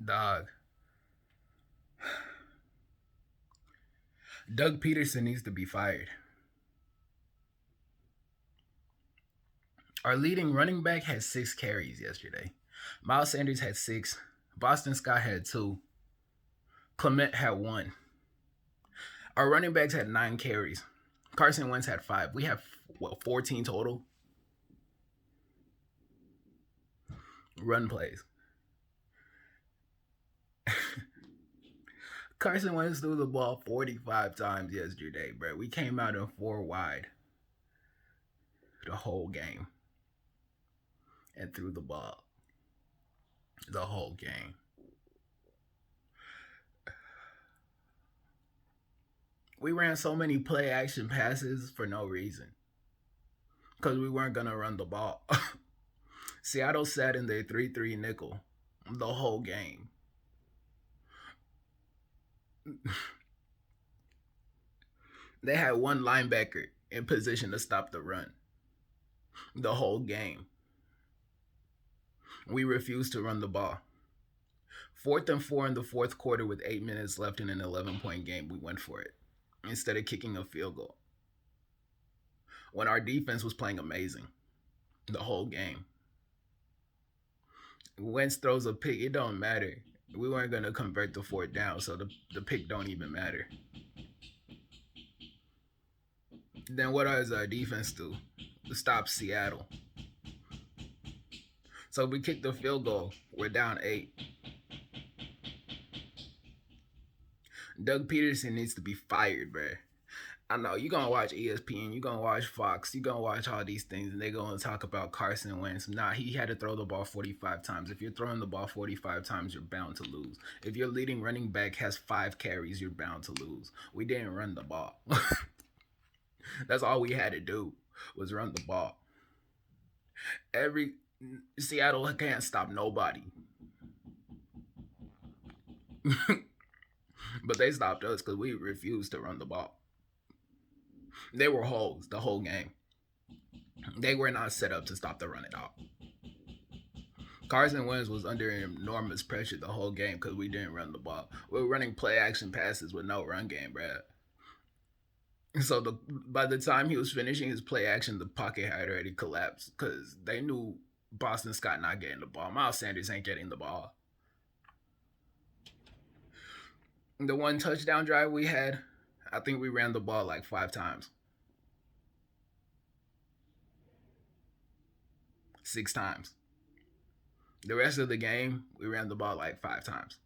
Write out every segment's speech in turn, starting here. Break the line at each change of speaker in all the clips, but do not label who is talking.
Dog. Doug Peterson needs to be fired. Our leading running back had 6 carries yesterday. Miles Sanders had 6. Boston Scott had 2. Clement had 1. Our running backs had 9 carries. Carson Wentz had 5. We have what, 14 total run plays. Carson Wentz threw the ball 45 times yesterday, bro. We came out in 4 wide the whole game and threw the ball the whole game. We ran so many play action passes for no reason because we weren't going to run the ball. Seattle sat in their 3-3 nickel the whole game. They had one linebacker in position to stop the run the whole game. We refused to run the ball. 4th and 4 in the fourth quarter with 8 minutes left in an 11-point game, we went for it instead of kicking a field goal. When our defense was playing amazing the whole game. Wentz throws a pick, it don't matter. We weren't going to convert the 4th down, so the pick don't even matter. Then what does our defense do? Stop Seattle. So we kick the field goal. We're down 8. Doug Peterson needs to be fired, bro. I know you're gonna watch ESPN, you're gonna watch Fox, you're gonna watch all these things, and they're gonna talk about Carson Wentz. Nah, he had to throw the ball 45 times. If you're throwing the ball 45 times, you're bound to lose. If your leading running back has 5 carries, you're bound to lose. We didn't run the ball. That's all we had to do was run the ball. Every Seattle can't stop nobody. But they stopped us because we refused to run the ball. They were holes the whole game. They were not set up to stop the run at all. Carson Wentz was under enormous pressure the whole game because we didn't run the ball. We were running play action passes with no run game, bruh. So by the time he was finishing his play action, the pocket had already collapsed because they knew Boston Scott not getting the ball. Miles Sanders ain't getting the ball. The one touchdown drive we had, I think we ran the ball like 5 times. 6 times. The rest of the game, we ran the ball like 5 times.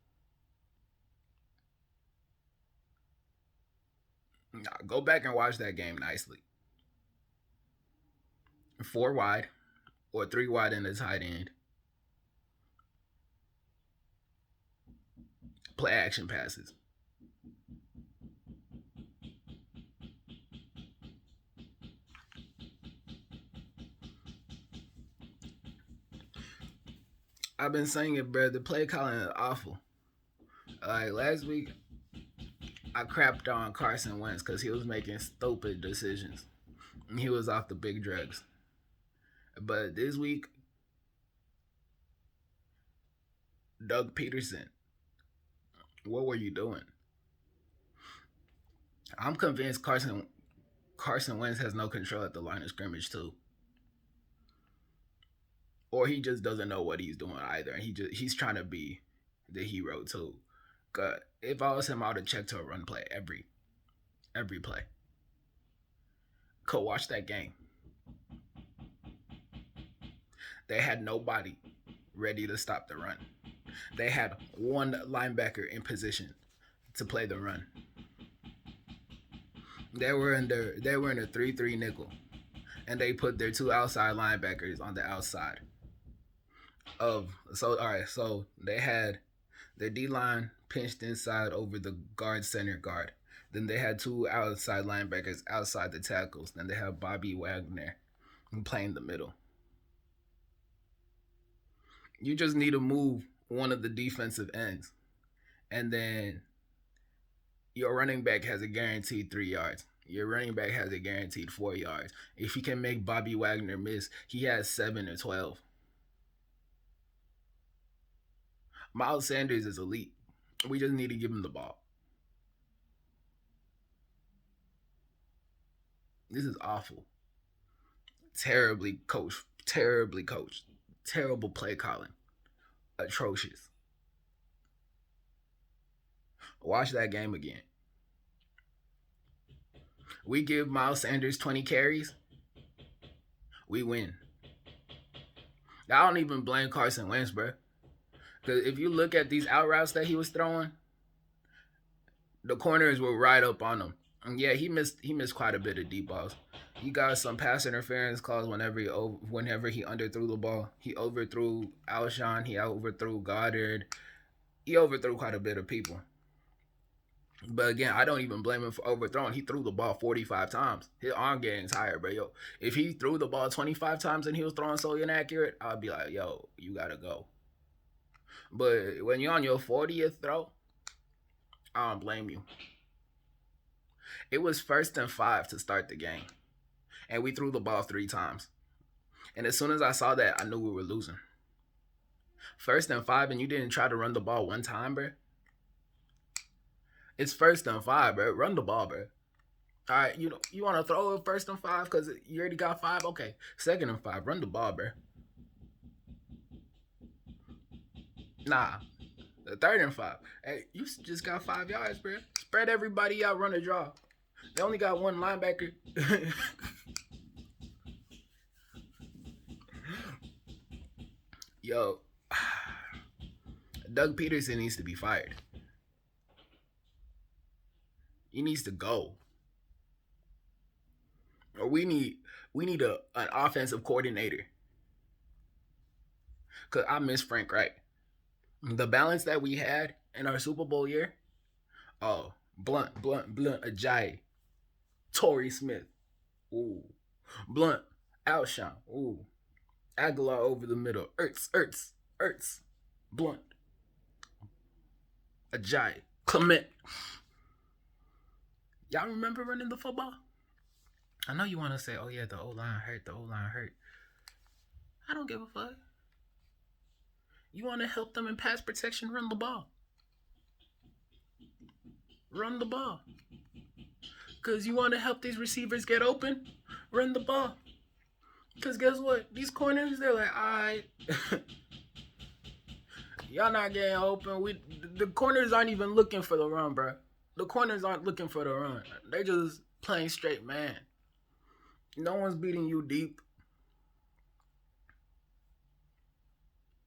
Now, go back and watch that game nicely. 4 wide or 3 wide in the tight end. Play action passes. I've been saying it, bro. The play calling is awful. Like last week, I crapped on Carson Wentz because he was making stupid decisions. He was off the big drugs. But this week, Doug Peterson, what were you doing? I'm convinced Carson Wentz has no control at the line of scrimmage too, or he just doesn't know what he's doing either, and he's trying to be the hero too. Cause if I was him, I would have checked to a run play every play. Could watch that game. They had nobody ready to stop the run. They had one linebacker in position to play the run. They were in a 3-3 nickel, and they put their 2 outside linebackers on the outside of. So all right, so they had their D line pinched inside over the guard center guard. Then they had 2 outside linebackers outside the tackles. Then they have Bobby Wagner playing the middle. You just need to move one of the defensive ends, and then your running back has a guaranteed 3 yards. Your running back has a guaranteed 4 yards. If he can make Bobby Wagner miss, he has 7 or 12. Miles Sanders is elite. We just need to give him the ball. This is awful. Terribly coached. Terribly coached. Terrible play calling. Atrocious. Watch that game again. We give Miles Sanders 20 carries, we win. I don't even blame Carson Wentz, bro. Because if you look at these out routes that he was throwing, the corners were right up on him. And yeah, he missed quite a bit of deep balls. He got some pass interference calls whenever he underthrew the ball. He overthrew Alshon. He overthrew Goddard. He overthrew quite a bit of people. But again, I don't even blame him for overthrowing. He threw the ball 45 times. His arm getting tired, bro. Yo, if he threw the ball 25 times and he was throwing so inaccurate, I'd be like, yo, you gotta go. But when you're on your 40th throw, I don't blame you. It was 1st and 5 to start the game, and we threw the ball 3 times. And as soon as I saw that, I knew we were losing. 1st and 5, and you didn't try to run the ball one time, bro. It's 1st and 5, bro. Run the ball, bro. All right, you want to throw it 1st and 5 because you already got 5? Okay. 2nd and 5, run the ball, bro. Nah. 3rd and 5. Hey, you just got 5 yards, bro. Spread everybody out, run a draw. They only got one linebacker. Yo, Doug Peterson needs to be fired. He needs to go. Or we need an offensive coordinator. Cause I miss Frank Wright. The balance that we had in our Super Bowl year. Oh, Blunt, Ajayi, Torrey Smith. Ooh. Blunt, Alshon. Ooh. Aguilar over the middle. Ertz. Blunt. Ajayi. Clement. Y'all remember running the football? I know you want to say, oh yeah, the O-line hurt. I don't give a fuck. You want to help them in pass protection, run the ball. Run the ball. Because you want to help these receivers get open, run the ball. Because guess what? These corners, they're like, all right. Y'all not getting open. The corners aren't even looking for the run, bro. The corners aren't looking for the run. They just playing straight man. No one's beating you deep.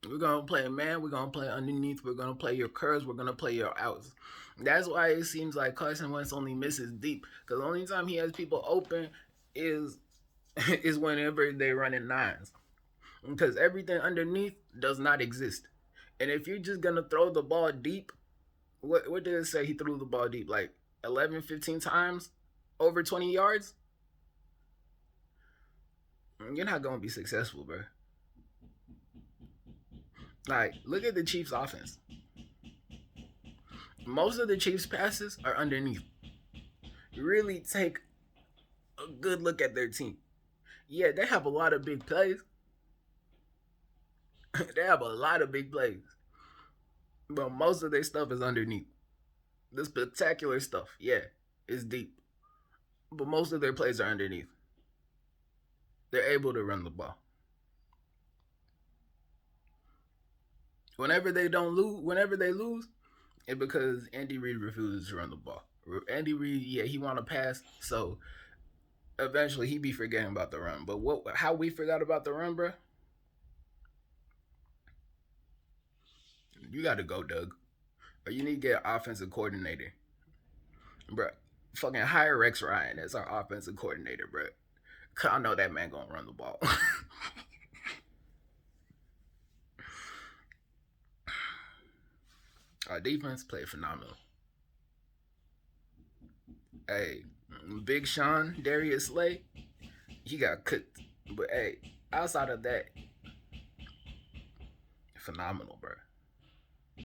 We're going to play man. We're going to play underneath. We're going to play your curves. We're going to play your outs. That's why it seems like Carson Wentz only misses deep. Because the only time he has people open is whenever they're running nines. Because everything underneath does not exist. And if you're just going to throw the ball deep, what did it say he threw the ball deep? Like 11, 15 times? Over 20 yards? You're not going to be successful, bro. Like, look at the Chiefs' offense. Most of the Chiefs' passes are underneath. Really take a good look at their team. Yeah, they have a lot of big plays. But most of their stuff is underneath. The spectacular stuff, yeah, is deep. But most of their plays are underneath. They're able to run the ball. Whenever they lose, it's because Andy Reid refuses to run the ball. Andy Reid, yeah, he want to pass, so eventually he be forgetting about the run. But how we forgot about the run, bro? You got to go, Doug. Or you need to get an offensive coordinator, bro. Fucking hire Rex Ryan as our offensive coordinator, bro. Cause I know that man gonna run the ball. Our defense played phenomenal. Hey, Big Sean, Darius Slay, he got cooked. But hey, outside of that, phenomenal, bro.